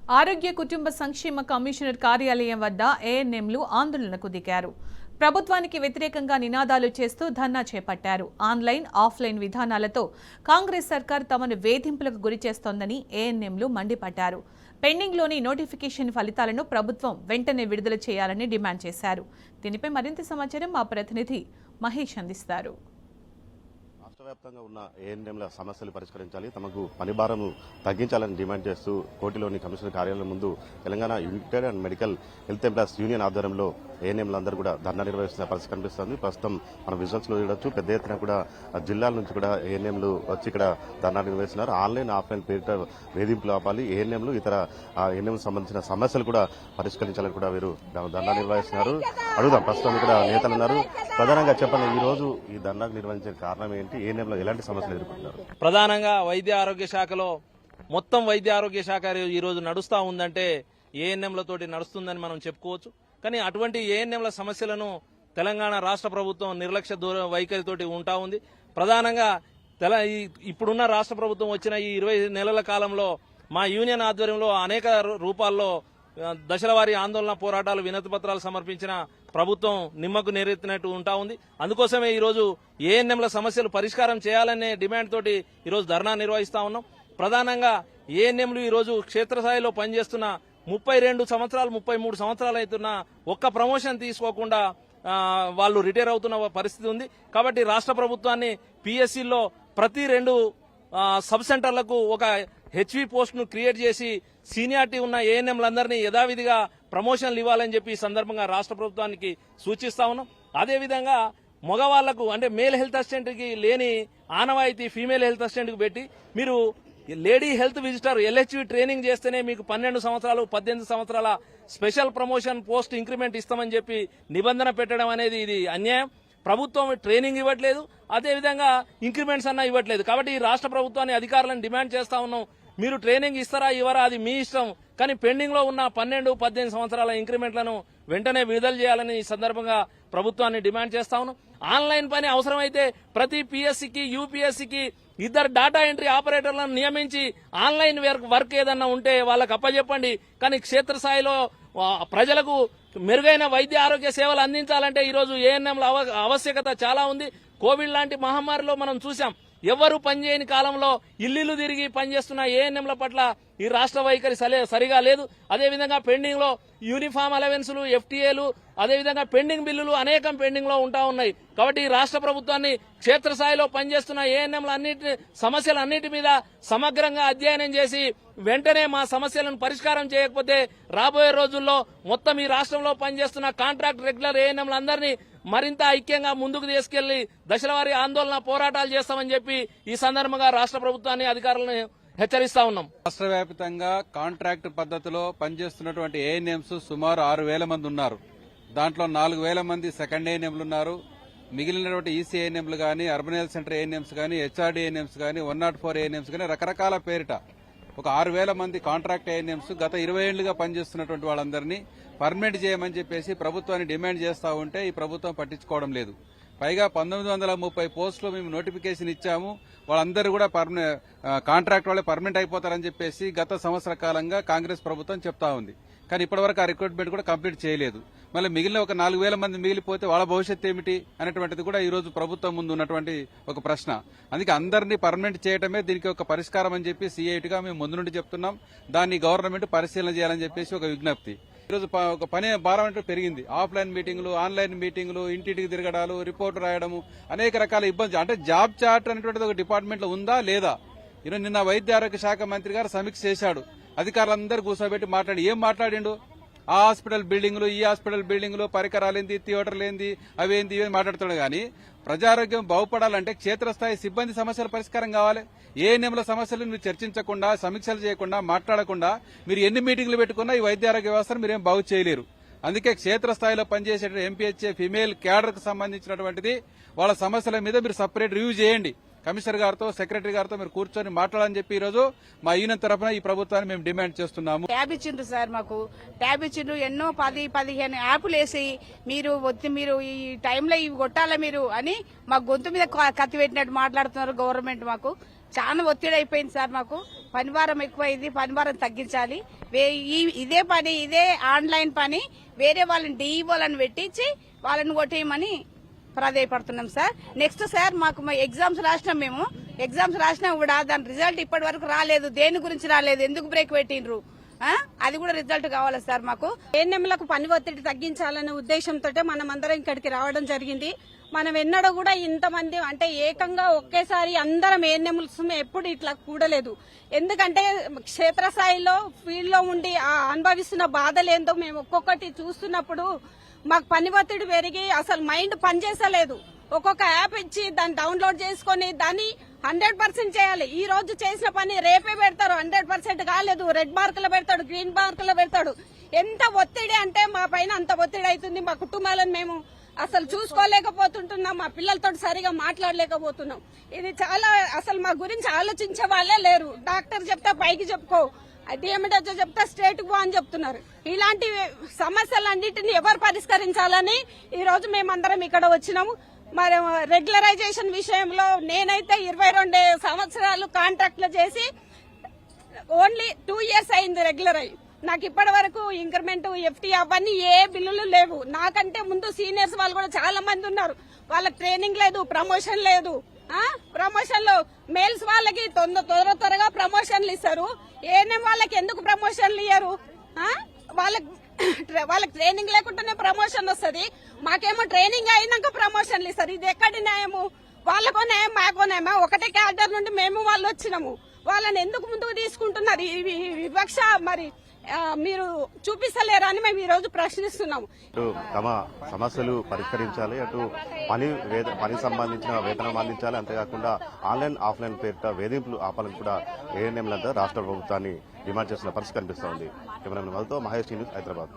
ఆరోగ్య కుటుంబ సంక్షేమ కమిషనర్ కార్యాలయం వద్ద ఏఎన్ఎంలు ఆందోళనకు దిగారు. ప్రభుత్వానికి వ్యతిరేకంగా నినాదాలు చేస్తూ ధర్నా చేపట్టారు. ఆన్లైన్, ఆఫ్లైన్ విధానాలతో కాంగ్రెస్ సర్కార్ తమను వేధింపులకు గురిచేస్తోందని ఏఎన్ఎంలు మండిపడ్డారు. పెండింగ్లోని నోటిఫికేషన్ ఫలితాలను ప్రభుత్వం వెంటనే విడుదల చేయాలని డిమాండ్ చేశారు. దీనిపై మరింత సమాచారం మా ప్రతినిధి మహేష్ అందిస్తారు. రాష్ట్ర వ్యాప్తంగా ఉన్న ఏఎన్ఎంల సమస్యలు పరిష్కరించాలి, తమకు పని భారం తగ్గించాలని డిమాండ్ చేస్తూ కోటిలోని కమిషనర్ కార్యాలయం ముందు Telangana unitary and medical health employees union ఆధ్వర్యంలో ఏఎన్ఎంలందరూ కూడా ధర్నా నిర్వహిస్తున్న పరిస్థితి కనిపిస్తుంది. ప్రస్తుతం మన విజువల్స్ లో చూడొచ్చు, పెద్ద ఎత్తున కూడా జిల్లాల నుంచి కూడా ఏఎన్ఎంలు వచ్చి ఇక్కడ ధర్నా నిర్వహిస్తున్నారు. ఆన్లైన్, ఆఫ్లైన్ పేరిట వేధింపులు ఆపాలి, ఏఎన్ఎంలు ఇతర ఏఎన్ఎం సంబంధించిన సమస్యలు కూడా పరిష్కరించాలని కూడా వీరు ధర్నా నిర్వహిస్తున్నారు. అడుగుదాం, ప్రస్తుతం ఇక్కడ నేతలు ఉన్నారు. ప్రధానంగా చెప్పండి, ఈ రోజు ఈ ధర్నాకు నిర్వహించే కారణం ఏంటి? ఏఎన్ఎంలో ఎలాంటి సమస్యలు ఎదుర్కొంటున్నారు? ప్రధానంగా వైద్య ఆరోగ్య శాఖలో మొత్తం వైద్య ఆరోగ్య శాఖ ఈ రోజు నడుస్తా ఉందంటే ఏఎన్ఎంలతోటి నడుస్తుందని మనం చెప్పుకోవచ్చు. కానీ అటువంటి ఏఎన్ఎంల సమస్యలను తెలంగాణ రాష్ట్ర ప్రభుత్వం నిర్లక్ష్య వైఖరితోటి ఉంటా ఉంది. ప్రధానంగా ఇప్పుడున్న రాష్ట్ర ప్రభుత్వం వచ్చిన ఈ 20 నెలల కాలంలో మా యూనియన్ ఆధ్వర్యంలో అనేక రూపాల్లో దశలవారీ ఆందోళన పోరాటాలు, వినతి పత్రాలు సమర్పించిన ప్రభుత్వం నిమ్మకు నీరెత్తినట్టు ఉంటా ఉంది. అందుకోసమే ఈరోజు ఏఎన్ఎంల సమస్యలు పరిష్కారం చేయాలనే డిమాండ్ తోటి ఈరోజు ధర్నా నిర్వహిస్తా ఉన్నాం. ప్రధానంగా ఏఎన్ఎంలు ఈరోజు క్షేత్రస్థాయిలో పనిచేస్తున్న 32 సంవత్సరాలు 33 సంవత్సరాలు అవుతున్న ఒక్క ప్రమోషన్ తీసుకోకుండా వాళ్ళు రిటైర్ అవుతున్న పరిస్థితి ఉంది. కాబట్టి రాష్ట్ర ప్రభుత్వాన్ని పిఎస్సిలో ప్రతి 2 సబ్ సెంటర్లకు ఒక హెచ్వి పోస్ట్ ను క్రియేట్ చేసి సీనియారిటీ ఉన్న ఏఎన్ఎంలందరినీ యథావిధిగా ప్రమోషన్లు ఇవ్వాలని చెప్పి ఈ సందర్భంగా రాష్ట్ర ప్రభుత్వానికి సూచిస్తా ఉన్నాం. అదేవిధంగా మగవాళ్లకు అంటే మేల్ హెల్త్ అసిస్టెంట్ కి లేని ఆనవాయితీ ఫీమేల్ హెల్త్ అసిస్టెంట్ కు పెట్టి మీరు లేడీ హెల్త్ విజిటర్ ఎల్హెచ్వి ట్రైనింగ్ చేస్తేనే మీకు 12 సంవత్సరాలు 18 సంవత్సరాల స్పెషల్ ప్రమోషన్ పోస్ట్ ఇంక్రిమెంట్ ఇస్తామని చెప్పి నిబంధన పెట్టడం అనేది ఇది అన్యాయం. ప్రభుత్వం ట్రైనింగ్ ఇవ్వట్లేదు, అదేవిధంగా ఇంక్రిమెంట్స్ అన్నా ఇవ్వట్లేదు. కాబట్టి ఈ రాష్ట్ర ప్రభుత్వాన్ని అధికారులను డిమాండ్ చేస్తా ఉన్నాం, మీరు ట్రైనింగ్ ఇస్తారా ఇవ్వరా అది మీ ఇష్టం, కానీ పెండింగ్ లో ఉన్న 12-18 సంవత్సరాల ఇంక్రిమెంట్లను వెంటనే విడుదల చేయాలని ఈ సందర్భంగా ప్రభుత్వాన్ని డిమాండ్ చేస్తా ఉన్నాం. ఆన్లైన్ పని అవసరమైతే ప్రతి పిఎస్సికి యూపీఎస్సికి 2 డేటా ఎంట్రీ ఆపరేటర్లను నియమించి ఆన్లైన్ వర్క్ ఏదన్నా ఉంటే వాళ్ళకి అప్పచెప్పండి. కానీ క్షేత్రస్థాయిలో ప్రజలకు మెరుగైన వైద్య ఆరోగ్య సేవలు అందించాలంటే ఈరోజు ఏఎన్ఎంల ఆవశ్యకత చాలా ఉంది. కోవిడ్ లాంటి మహమ్మారిలో మనం చూసాం, ఎవరు పనిచేయని కాలంలో ఇల్లు తిరిగి పనిచేస్తున్న ఏఎన్ఎంల పట్ల ఈ రాష్ట్ర వైఖరి సరిగా లేదు. అదేవిధంగా పెండింగ్ లో యూనిఫామ్ అలవెన్సులు, ఎఫ్టీఏలు, అదేవిధంగా పెండింగ్ బిల్లులు అనేకం పెండింగ్ లో ఉంటా ఉన్నాయి. కాబట్టి ఈ రాష్ట్ర ప్రభుత్వాన్ని క్షేత్రస్థాయిలో పనిచేస్తున్న ఏఎన్ఎంల సమస్యలన్నిటి మీద సమగ్రంగా అధ్యయనం చేసి వెంటనే మా సమస్యలను పరిష్కారం చేయకపోతే రాబోయే రోజుల్లో మొత్తం ఈ రాష్ట్రంలో పనిచేస్తున్న కాంట్రాక్ట్ రెగ్యులర్ ఏఎన్ఎంలందరినీ మరింత ఐక్యంగా ముందుకు తీసుకెళ్లి దశలవారీ ఆందోళన పోరాటాలు చేస్తామని చెప్పి ఈ సందర్భంగా రాష్ట్ర ప్రభుత్వాన్ని అధికారులను హెచ్చరిస్తా ఉన్నాం. రాష్ట్ర వ్యాప్తంగా కాంట్రాక్ట్ పద్ధతిలో పనిచేస్తున్నటువంటి ఏఎన్ఎంస్ సుమారు 6,000 మంది ఉన్నారు. దాంట్లో 4,000 మంది సెకండ్ ఏఎన్ఎంలు ఉన్నారు. మిగిలినటువంటి ఈసీ ఏఎన్ఎంలు గానీ, అర్బన్ హెల్త్ సెంటర్ ఏఎన్ఎంస్ గానీ, హెచ్ఆర్డీ ఏఎన్ఎంస్ గానీ, 104 ఏఎన్ఎంస్ గానీ రకరకాల పేరిట ఒక 6,000 మంది కాంట్రాక్ట్ ఏఎన్ఎంస్ గత 20 ఏళ్లుగా పనిచేస్తున్నటువంటి వాళ్ళందరినీ పర్మనెంట్ చేయమని చెప్పేసి ప్రభుత్వాన్ని డిమాండ్ చేస్తా ఉంటే ఈ ప్రభుత్వం పట్టించుకోవడం లేదు. పైగా 1930 పోస్టులు మేము నోటిఫికేషన్ ఇచ్చాము, వాళ్ళందరూ కూడా కాంట్రాక్ట్ వాళ్ళే పర్మనెంట్ అయిపోతారని చెప్పేసి గత సంవత్సర కాలంగా కాంగ్రెస్ ప్రభుత్వం చెప్తా ఉంది. కానీ ఇప్పటివరకు ఆ రిక్రూట్మెంట్ కూడా కంప్లీట్ చేయలేదు. మళ్ళీ మిగిలిన ఒక 4,000 మంది మిగిలిపోతే వాళ్ళ భవిష్యత్తు ఏమిటి అనేటువంటిది కూడా ఈ రోజు ప్రభుత్వం ముందు ఉన్నటువంటి ఒక ప్రశ్న. అందుకే అందరినీ పర్మనెంట్ చేయడమే దీనికి ఒక పరిష్కారం అని చెప్పి సిఐటిగా మేము ముందు నుండి చెప్తున్నాం. దాన్ని గవర్నమెంట్ పరిశీలన చేయాలని చెప్పేసి ఒక విజ్ఞప్తి. ఈరోజు ఒక పని భారం అంటే పెరిగింది. ఆఫ్లైన్ మీటింగులు, ఆన్లైన్ మీటింగులు, ఇంటింటికి తిరగడాలు, రిపోర్టు రాయడము, అనేక రకాల ఇబ్బందులు. అంటే జాబ్ చార్ట్ అనేటువంటిది ఒక డిపార్ట్మెంట్ లో ఉందా లేదా? ఈరోజు నిన్న వైద్య ఆరోగ్య శాఖ మంత్రి గారు సమీక్ష చేశాడు. అధికారులందరూ కూర్చోబెట్టి మాట్లాడి ఏం మాట్లాడిండు? ఆ హాస్పిటల్ బిల్డింగ్లు, ఈ హాస్పిటల్ బిల్డింగ్లు, పరికరాలేంది, థియేటర్లేంది, అవేంది ఇవేంది మాట్లాడుతున్నాడు. కానీ ప్రజారోగ్యం బాగుపడాలంటే క్షేత్రస్థాయి సిబ్బంది సమస్యల పరిష్కారం కావాలి. ఏఎన్ఎంల సమస్యలు మీరు చర్చించకుండా, సమీక్షలు చేయకుండా, మాట్లాడకుండా మీరు ఎన్ని మీటింగ్లు పెట్టుకున్నా ఈ వైద్య ఆరోగ్య వ్యవస్థను మీరేం బాగు చేయలేరు. అందుకే క్షేత్రస్థాయిలో పనిచేసే ఎంపీహెచ్ఏ ఫిమేల్ క్యాడర్ కు సంబంధించినటువంటిది వాళ్ళ సమస్యల మీద మీరు సపరేట్ రివ్యూ చేయండి. కమిషనర్ గారితో, సెక్రటరీ గారితో మీరు కూర్చొని మాట్లాడాలని చెప్పి ఈ రోజు మా యూనియన్ తరఫున ఈ ప్రభుత్వాన్ని మేము డిమాండ్ చేస్తున్నాము. ట్యాబ్ ఇచ్చిండ్రు సార్, మాకు ట్యాబ్ ఇచ్చిండ్రు. ఎన్నో 10-15 యాప్లు వేసి మీరు ఈ టైంలో ఇవి కొట్టాలా మీరు అని మా గొంతు మీద కత్తి పెట్టినట్టు మాట్లాడుతున్నారు గవర్నమెంట్. మాకు చాలా ఒత్తిడి అయిపోయింది సార్. మాకు పనిభారం ఎక్కువైంది, పనిభారం తగ్గించాలి. ఇదే ఆన్లైన్ పని వేరే వాళ్ళని డిఈఓలను పెట్టించి వాళ్ళని కొట్టేయమని ప్రాధాయపడుతున్నాం సార్. నెక్స్ట్ సార్ మాకు ఎగ్జామ్స్ రాసినాం, మేము ఎగ్జామ్స్ రాసినా కూడా దాని రిజల్ట్ ఇప్పటి వరకు రాలేదు. దేని గురించి రాలేదు, ఎందుకు బ్రేక్ పెట్టిండ్రు, అది కూడా రిజల్ట్ కావాలి సార్ మాకు. ఏఎన్ఎంలకు పని ఒత్తిడి తగ్గించాలనే ఉద్దేశంతో మనం అందరం ఇక్కడికి రావడం జరిగింది. మనం ఎన్నడూ కూడా ఇంతమంది అంటే ఏకంగా ఒకేసారి అందరం ఏఎన్ఎంలు ఎప్పుడు ఇట్లా కూడలేదు. ఎందుకంటే క్షేత్రస్థాయిలో ఫీల్డ్ లో ఉండి అనుభవిస్తున్న బాధలేందో మేము ఒక్కొక్కటి చూస్తున్నప్పుడు మాకు పని ఒత్తిడి పెరిగి అసలు మైండ్ పనిచేసలేదు. ఒక్కొక్క యాప్ ఇచ్చి దాన్ని డౌన్లోడ్ చేసుకుని దాన్ని 100% చేయాలి. ఈ రోజు చేసిన పని రేపే పెడతారు, 100% కాలేదు, రెడ్ మార్కులు పెడతాడు, గ్రీన్ మార్కులు పెడతాడు. ఎంత ఒత్తిడి అంటే మా పైన అంత ఒత్తిడి అవుతుంది. మా కుటుంబాలను మేము అసలు చూసుకోలేకపోతుంటున్నాం, మా పిల్లలతో సరిగా మాట్లాడలేకపోతున్నాం. ఇది చాలా అసలు మా గురించి ఆలోచించే వాళ్ళే లేరు. డాక్టర్ చెప్తే పైకి చెప్పుకో, డిఎంహెచ్ఓ చెప్తే స్టేట్ కు అని చెప్తున్నారు. ఇలాంటి సమస్యలన్నింటినీ ఎవరు పరిష్కరించాలని ఈ రోజు మేమందరం ఇక్కడ వచ్చినాము. మరి రెగ్యులరైజేషన్ విషయంలో నేనైతే 22 సంవత్సరాలు కాంట్రాక్ట్లు చేసి ఓన్లీ 2 years అయింది రెగ్యులర్ అయ్యి. నాకు ఇప్పటి వరకు ఇంక్రిమెంట్, ఎఫ్టీ అవన్నీ ఏ బిల్లులు లేవు. నాకంటే ముందు సీనియర్స్ వాళ్ళు కూడా చాలా మంది ఉన్నారు, వాళ్ళకి ట్రైనింగ్ లేదు, ప్రమోషన్ లేదు. ప్రమోషన్ లో మేల్స్ వాళ్ళకి త్వరగా ప్రమోషన్లు ఇస్తారు, ఏఎన్ఎం వాళ్ళకి ఎందుకు ప్రమోషన్లు ఇయ్యరు? వాళ్ళకి ట్రైనింగ్ లేకుండానే ప్రమోషన్ వస్తుంది, మాకేమో ట్రైనింగ్ అయినాక ప్రమోషన్లు ఇస్తారు. ఇది ఎక్కడి న్యాయము? వాళ్ళకో న్యాయం, మాకో న్యాయమా? ఒకటే క్యాడర్ నుండి మేము వాళ్ళు వచ్చినాము, వాళ్ళని ఎందుకు ముందుకు తీసుకుంటున్నారు? ఈ వివక్ష మరి మీరు చూపిస్తలేరా అని మేము ఈ రోజు ప్రశ్నిస్తున్నాము. ఇటు తమ సమస్యలు పరిష్కరించాలి, అటు పని సంబంధించిన వేతనం అందించాలి, అంతేకాకుండా ఆన్లైన్ ఆఫ్లైన్ పేరిట వేధింపులు ఆపాలని కూడా ఏఎన్ఎంలంతా రాష్ట్ర ప్రభుత్వాన్ని డిమాండ్ చేస్తున్న పరిస్థితి కనిపిస్తోంది. కెమెరామెన్ వాళ్ళతో మహేష్ న్యూస్, హైదరాబాద్.